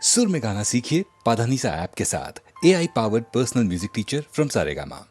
सुर में गाना सीखिए पाधानीसा ऐप के साथ। AI powered personal music teacher from Saregama.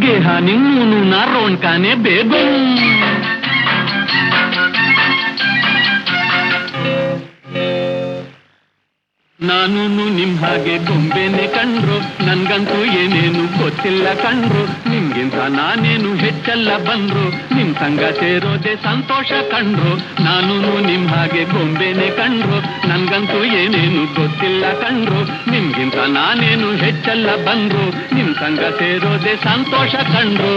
Gehaning na ron kane begum. ನಾನು ನಿಮ್ ಹಾಗೆ ಗೊಂಬೆನೆ ಕಂಡ್ರು, ನನ್ಗಂತೂ ಏನೇನು ಗೊತ್ತಿಲ್ಲ ಕಂಡ್ರು. ನಿಮ್ಗಿಂತ ನಾನೇನು ಹೆಚ್ಚಲ್ಲ ಬಂದ್ರು, ನಿಮ್ ಸಂಗ ಸೇರೋದೆ ಸಂತೋಷ ಕಂಡ್ರು. ನಾನು ನಿಮ್ ಹಾಗೆ ಗೊಂಬೆನೆ ಕಂಡ್ರು, ನನ್ಗಂತೂ ಏನೇನು ಗೊತ್ತಿಲ್ಲ ಕಂಡ್ರು. ನಿಮ್ಗಿಂತ ನಾನೇನು ಹೆಚ್ಚಲ್ಲ ಬಂದ್ರು, ನಿಮ್ ಸಂಗ ಸೇರೋದೆ ಸಂತೋಷ ಕಂಡ್ರು.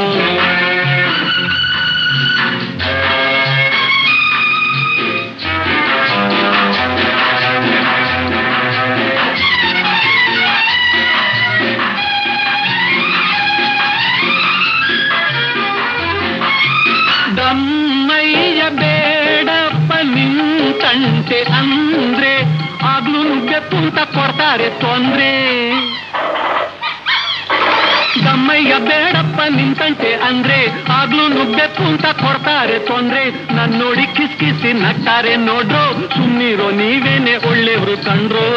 ದಮ್ಮಯ್ಯ ಬೇಡಪ್ಪ ನಿಂತಂತೆ ಅಂದ್ರೆ ಆಗ್ಲೂ ನುಗ್ಗೆ ಪುಂತ ಕೊಡ್ತಾರೆ ತೊಂದ್ರೆ. ದಮ್ಮಯ್ಯ ಬೇಡಪ್ಪ ನಿಂತಂತೆ ಅಂದ್ರೆ ಆಗ್ಲೂ ನುಗ್ಬೇಕು ಅಂತ ಕೊಡ್ತಾರೆ ತೊಂದ್ರೆ. ನನ್ ನೋಡಿ ಕಿಸ್ ಕಿಸಿ ನಗ್ತಾರೆ ನೋಡ್ರು, ಸುಮ್ಮನಿರೋ ನೀವೇನೆ ಒಳ್ಳೆಯವರು ಕಂಡ್ರು.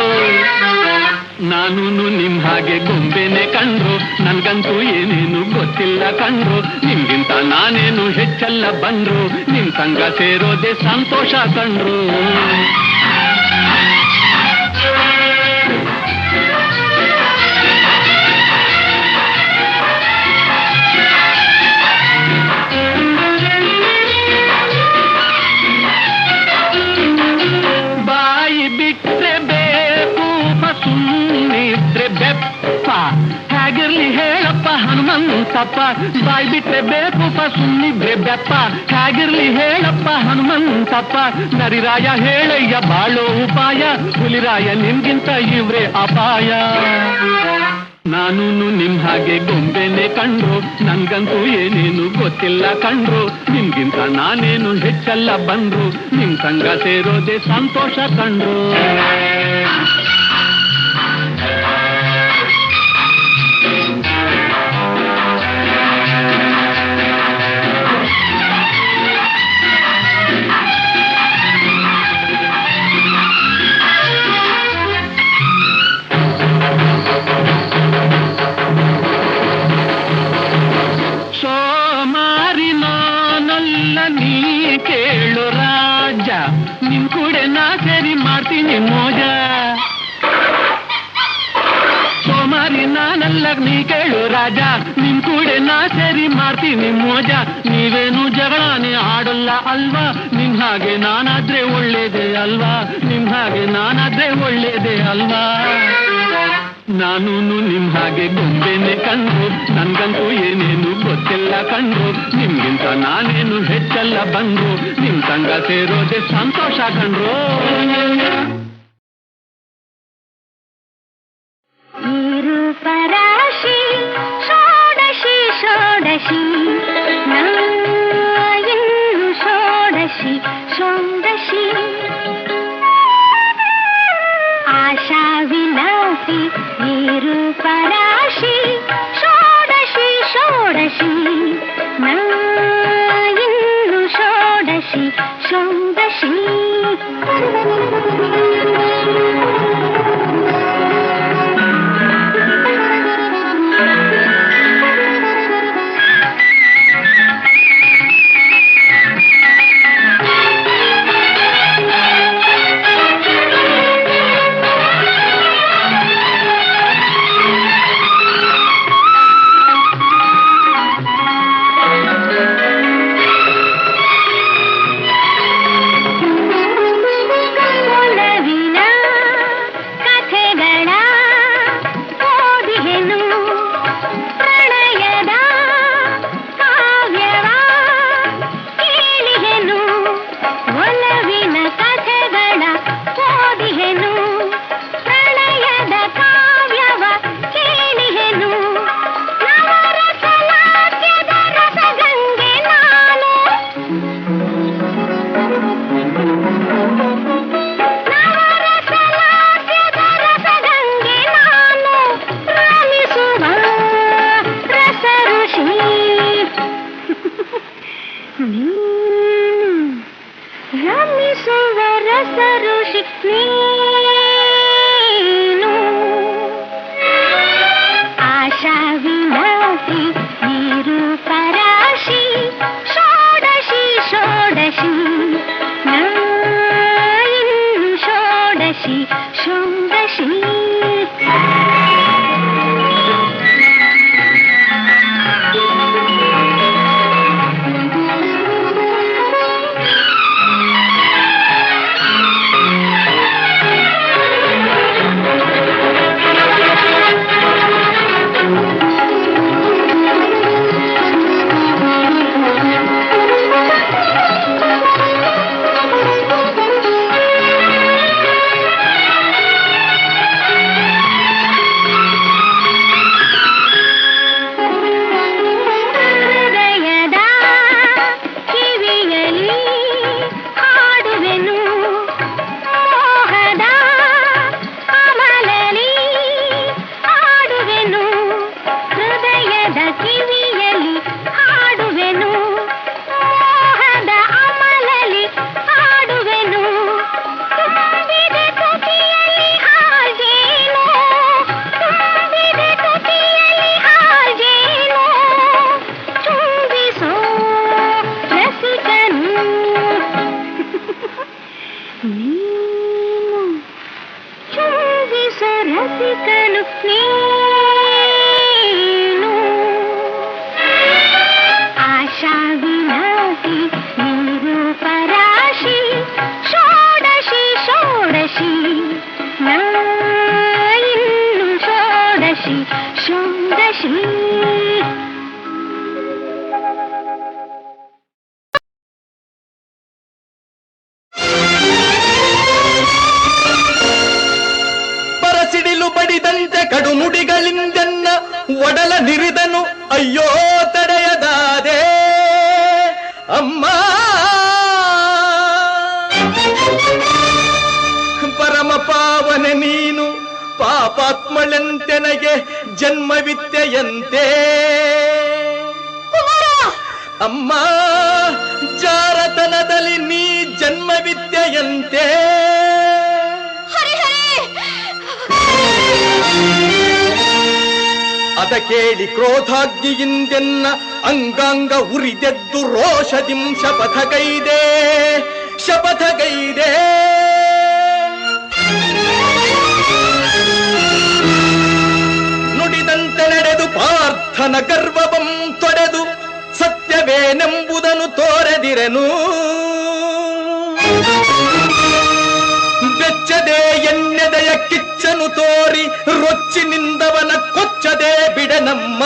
ನಾನು ನಿಮ್ ಹಾಗೆ ಗೊಂಬೆನೆ ಕಂಡ್ರು, ನನ್ಗಂತೂ ಏನೇನು ಗೊತ್ತಿಲ್ಲ ಕಂಡ್ರು. ನಿಮ್ಗಿಂತ ನಾನೇನು ಹೆಚ್ಚಲ್ಲ ಬಂದ್ರು, ನಿಮ್ ಸಂಗ ಸೇರೋದೆ ಸಂತೋಷ ಕಂಡ್ರು. ಹನುಮಂತಪ್ಪ ಬಾಯ್ ಬಿಟ್ರೆ ಬೇಕುಪ ಸುಮ್ನಿದ್ರೆ ಬೆಪ್ಪ ಹೇಗಿರ್ಲಿ ಹೇಳಪ್ಪ ಹನುಮಂತಪ್ಪ ನರಿರಾಯ ಹೇಳಯ್ಯ ಬಾಳೋ ಉಪಾಯ ಹುಲಿರಾಯ ನಿನ್ಗಿಂತ ಇವ್ರೆ ಅಪಾಯ ನಾನು ನಿಮ್ ಹಾಗೆ ಗೊಂಬೆನೆ ಕಂಡ್ರು ನನ್ಗಂತೂ ಏನೇನು ಗೊತ್ತಿಲ್ಲ ಕಂಡ್ರು ನಿಮ್ಗಿಂತ ನಾನೇನು ಹೆಚ್ಚಲ್ಲ ಬಂದ್ರು ನಿಮ್ ಸಂಗ ಸೇರೋದೆ ಸಂತೋಷ ಕಂಡ್ರು ನೀ ಕೇಳು ರಾಜ ನಿನ್ ಕೂಡೆ ನಾ ಸೇರಿ ಮಾಡ್ತೀನಿ ಮೋಜ ಸೋಮಾರಿ ನಾನಲ್ಲ ನೀ ಕೇಳು ರಾಜ ನಿನ್ ಕೂಡೆ ನಾ ಸೇರಿ ಮಾಡ್ತೀನಿ ಮೋಜ ನೀವೇನು ಜಗಳಾನೆ ಆಡಲ್ಲ ಅಲ್ವಾ ನಿಮ್ ಹಾಗೆ ನಾನಾದ್ರೆ ಒಳ್ಳೇದೇ ಅಲ್ವಾ ನಿಮ್ ಹಾಗೆ ನಾನಾದ್ರೆ ಒಳ್ಳೇದೇ ಅಲ್ವಾ ನಾನು ನಿಮ್ ಹಾಗೆ ಗೊಂಬೆನೆ ಕಂಡ್ರು ನನ್ಗಂತೂ ಏನೇನು ಗೊತ್ತಿಲ್ಲ ಕಂಡ್ರು ನಿಮ್ಗಿಂತ ನಾನೇನು ಹೆಚ್ಚಲ್ಲ ಬಂದ್ರು ನಿಮ್ ಸಂಗ ಸೇರೋದೆ ಸಂತೋಷ ಕಂಡ್ರು ಪರಾಶಿ ಷೋಡಶಿ ಷೋಡಶಿ ಇನ್ನು ಷೋಡಶಿ ಷೋಡಶಿ ಆಶಾ ವಿಲಾಸಿ ನೀರು ಪರಾಶಿ ಷೋಡಶಿ ಷೋಡಶಿ ಇನ್ನು ಷೋಡಶಿ ಷೋಡಶಿ ನಿರಿದನು ಅಯ್ಯೋ ತಡೆಯದಾದೆ ಅಮ್ಮ. ಪರಮ ಪಾವನೆ ನೀನು ಪಾಪಾತ್ಮಳೆಂತೆನಗೆ ಜನ್ಮವಿದ್ಯೆಯಂತೆ ಅಮ್ಮ. ಜಾರತನದಲ್ಲಿ ನೀ ಜನ್ಮವಿದ್ಯೆಯಂತೆ. ಅದ ಕೇಳಿ ಕ್ರೋಧಾಗ್ನಿಯಿಂದೆನ್ನ ಅಂಗಾಂಗ ಉರಿದೆದ್ದು ರೋಷದಿಂ ಶಪಥಗೈದೆ ಶಪಥಗೈದೆ. ನುಡಿದಂತೆ ನಡೆದು ಪಾರ್ಥನ ಗರ್ವವಂ ತೊಡೆದು ಸತ್ಯವೇನೆಂಬುದನ್ನು ತೋರೆದಿರೆನು. ಬೆಚ್ಚದೆ ಎನ್ನೆದೆಯ ಕಿಚ್ಚನು ತೋರಿ ರೊಚ್ಚಿನಿಂದವನ ಕೊಚ್ಚದೆ ಬಿಡನಮ್ಮ.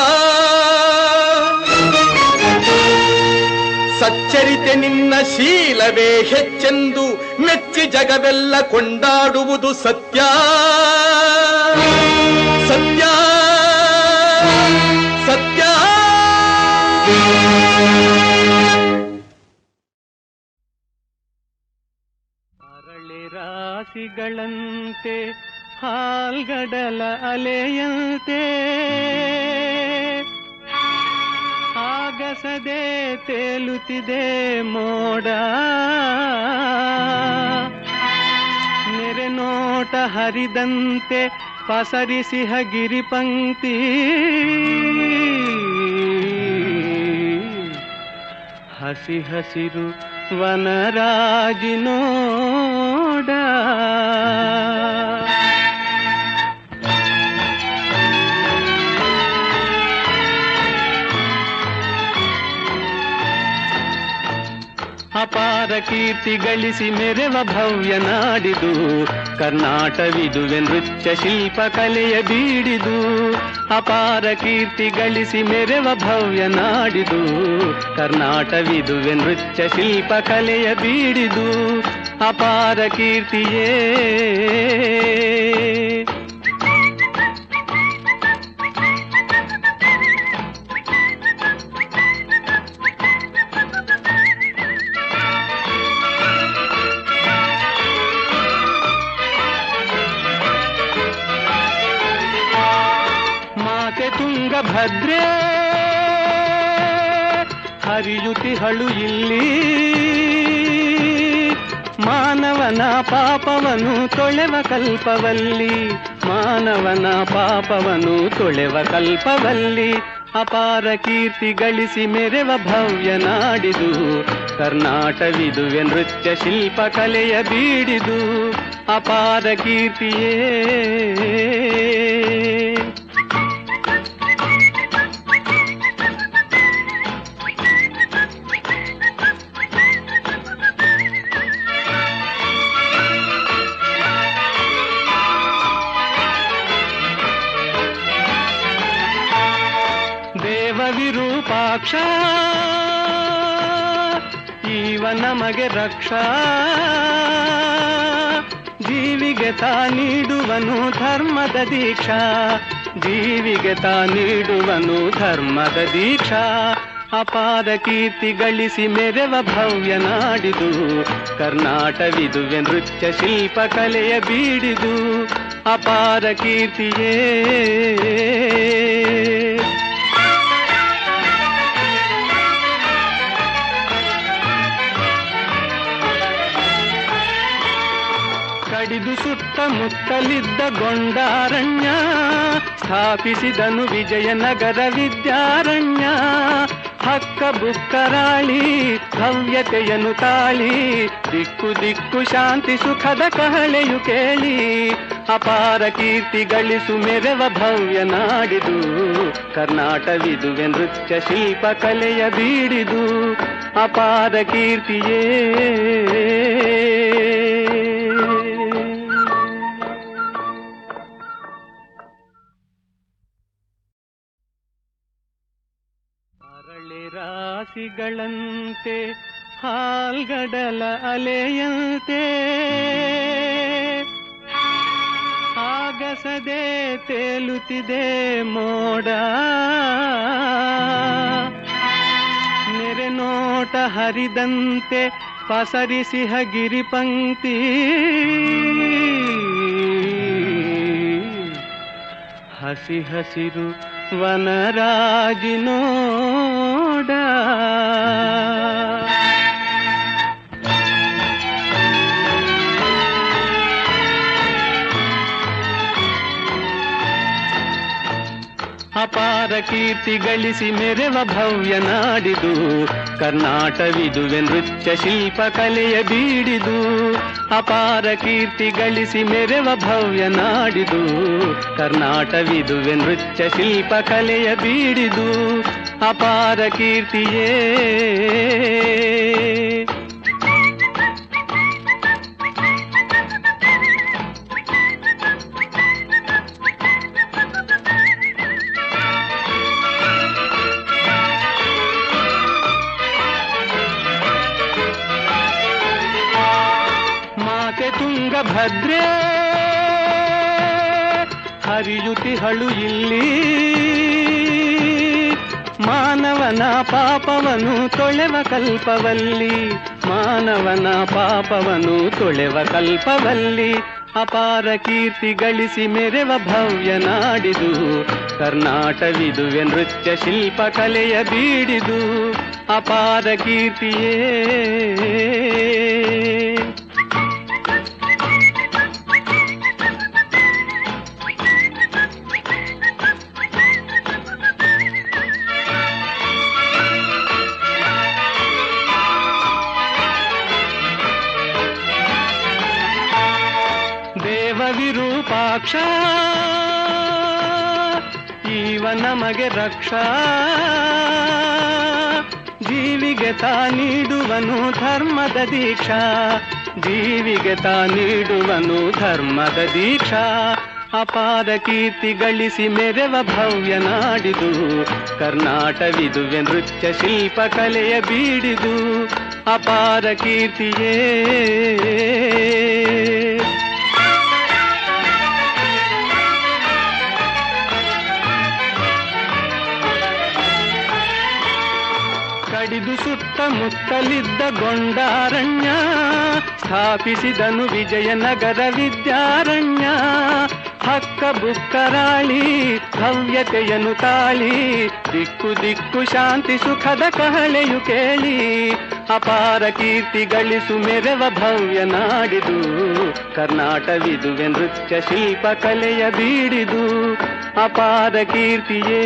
ಸಚ್ಚರಿತೆ ನಿನ್ನ ಶೀಲವೇ ಹೆಚ್ಚೆಂದು ಮೆಚ್ಚಿ ಜಗವೆಲ್ಲ ಕೊಂಡಾಡುವುದು ಸತ್ಯ ಸತ್ಯ ಸತ್ಯ. ಅರಳಿ ರಾಶಿಗಳಂತೆ ಹಾಲ್ಗಡಲ ಅಲೆಯಂತೆ ಆಗಸದೆ ತೇಲುತ್ತಿದೆ ಮೋಡ. ನೆರೆನೋಟ ಹರಿದಂತೆ ಪಸರಿಸಿಹ ಗಿರಿಪಂಕ್ತಿ ಹಸಿ ಹಸಿರು ವನರಾಜಿನೋಡ. ಅಪಾರ ಕೀರ್ತಿ ಗಳಿಸಿ ಮೆರೆವ ಭವ್ಯ ನಾಡಿದು ಕರ್ನಾಟವಿದುವೆ ನೃತ್ಯ ಶಿಲ್ಪ ಕಲೆಯ ಬೀಡಿದು. ಅಪಾರ ಕೀರ್ತಿ ಗಳಿಸಿ ಮೆರೆವ ಭವ್ಯ ನಾಡಿದು ಕರ್ನಾಟವಿದುವೆ ನೃತ್ಯ ಶಿಲ್ಪ ಕಲೆಯ ಬೀಡಿದು. ಅಪಾರ ಕೀರ್ತಿಯೇ ತುಂಗಭದ್ರೆ ಹರಿಯುತಿಹಳು ಇಲ್ಲಿ. ಮಾನವನ ಪಾಪವನು ತೊಳೆವ ಕಲ್ಪವಲ್ಲಿ ಮಾನವನ ಪಾಪವನು ತೊಳೆವ ಕಲ್ಪವಲ್ಲಿ. ಅಪಾರ ಕೀರ್ತಿ ಗಳಿಸಿ ಮೆರೆವ ಭವ್ಯ ನಾಡಿದು ಕರ್ನಾಟವಿದುವೆ ನೃತ್ಯ ಶಿಲ್ಪ ಕಲೆಯ ಬೀಡಿದು. ಅಪಾರ ಕೀರ್ತಿಯೇ ವಿರೂಪಾಕ್ಷ ಈವ ನಮಗೆ ರಕ್ಷಾ. ಜೀವಿಗೆ ತಾ ನೀಡುವನು ಧರ್ಮದ ದೀಕ್ಷಾ ಜೀವಿಗೆ ತಾ ನೀಡುವನು ಧರ್ಮದ ದೀಕ್ಷಾ. ಅಪಾರ ಕೀರ್ತಿ ಗಳಿಸಿ ಮೆರೆವ ಭವ್ಯ ನಾಡಿದು ಕರ್ನಾಟವಿದುವೆ ನೃತ್ಯ ಶಿಲ್ಪ ಕಲೆಯ ಬೀಡಿದು. ಅಪಾರ ಕೀರ್ತಿಯೇ ಕಡಿದು ಸುತ್ತಮುತ್ತಲಿದ್ದ ಗೊಂಡಾರಣ್ಯ ಸ್ಥಾಪಿಸಿದನು ವಿಜಯನಗರ ವಿದ್ಯಾರಣ್ಯ. ಹಕ್ಕ ಬುಕ್ಕರಾಳಿ ಭವ್ಯತೆಯನ್ನು ತಾಳಿ ದಿಕ್ಕು ದಿಕ್ಕು ಶಾಂತಿ ಸುಖದ ಕಹಳೆಯು ಕೇಳಿ. ಅಪಾರ ಕೀರ್ತಿ ಗಳಿಸು ಮೆರೆವ ಭವ್ಯ ನಾಡಿದು ಕರ್ನಾಟವಿದುವೆ ನೃತ್ಯ ಶಿಲ್ಪ ಕಲೆಯ ಬೀಡಿದು. ಅಪಾರ ಕೀರ್ತಿಯೇ ರಾಶಿಗಳಂತೆ ಹಾಲ್ಗಡಲ ಅಲೆಯಂತೆ ಆಗಸದೆ ತೇಲುತ್ತಿದೆ ಮೋಡ ನೆರೆ ನೋಟ ಹರಿದಂತೆ ಪಸರಿಸಿಹ ಗಿರಿಪಂಕ್ತಿ ಹಸಿ ಹಸಿರು ವನರಾಜಿನೋಡ ಅಪಾರ ಕೀರ್ತಿ ಗಳಿಸಿ ಮೆರೆವ ಭವ್ಯ ನಾಡಿದು ಕರ್ನಾಟವಿದುವೆ ನೃತ್ಯ ಶಿಲ್ಪ ಕಲೆಯ ಬೀಡಿದು ಅಪಾರ ಕೀರ್ತಿ ಗಳಿಸಿ ಮೆರೆವ ಭವ್ಯ ನಾಡಿದು ಕರ್ನಾಟವಿದುವೆ ನೃತ್ಯ ಶಿಲ್ಪ ಕಲೆಯ ಬೀಡಿದು ಅಪಾರ ಕೀರ್ತಿಯೇ ತುಂಗಭದ್ರೆ ಹರಿಯುತಿಹಳು ಇಲ್ಲಿ ಮಾನವನ ಪಾಪವನು ತೊಳೆವ ಕಲ್ಪವಲ್ಲಿ ಮಾನವನ ಪಾಪವನು ತೊಳೆವ ಕಲ್ಪವಲ್ಲಿ ಅಪಾರ ಕೀರ್ತಿ ಗಳಿಸಿ ಮೆರೆವ ಭವ್ಯ ನಾಡಿದು ಕರ್ನಾಟವಿದುವೆ ನೃತ್ಯ ಶಿಲ್ಪ ಕಲೆಯ ಬೀಡಿದು ಅಪಾರ ಕೀರ್ತಿಯೇ ವಿರೂಪಾಕ್ಷ ಈವ ನಮಗೆ ರಕ್ಷಾ ಜೀವಿಗೆ ತಾ ನೀಡುವನು ಧರ್ಮದ ದೀಕ್ಷಾ ಜೀವಿಗೆ ತಾ ನೀಡುವನು ಧರ್ಮದ ದೀಕ್ಷಾ ಅಪಾರ ಕೀರ್ತಿ ಗಳಿಸಿ ಮೆರೆವ ಭವ್ಯ ನಾಡಿದು ಕರ್ನಾಟವಿದುವೆ ನೃತ್ಯ ಶಿಲ್ಪ ಕಲೆಯ ಬೀಡಿದು ಅಪಾರ ಕೀರ್ತಿಯೇ ಕಡಿದು ಸುತ್ತಮುತ್ತಲಿದ್ದ ಗೊಂಡಾರಣ್ಯ ಸ್ಥಾಪಿಸಿದನು ವಿಜಯನಗರ ವಿದ್ಯಾರಣ್ಯ ಹಕ್ಕ ಬುಕ್ಕರಾಳಿ ಭವ್ಯತೆಯನ್ನು ತಾಳಿ ದಿಕ್ಕು ದಿಕ್ಕು ಶಾಂತಿ ಸುಖದ ಕಹಳೆಯು ಕೇಳಿ ಅಪಾರ ಕೀರ್ತಿ ಗಳಿಸು ಮೆರೆವ ಭವ್ಯ ನಾಡಿದು ಕರ್ನಾಟವಿದುವೆ ನೃತ್ಯ ಶಿಲ್ಪ ಕಲೆಯ ಬೀಡಿದು ಅಪಾರ ಕೀರ್ತಿಯೇ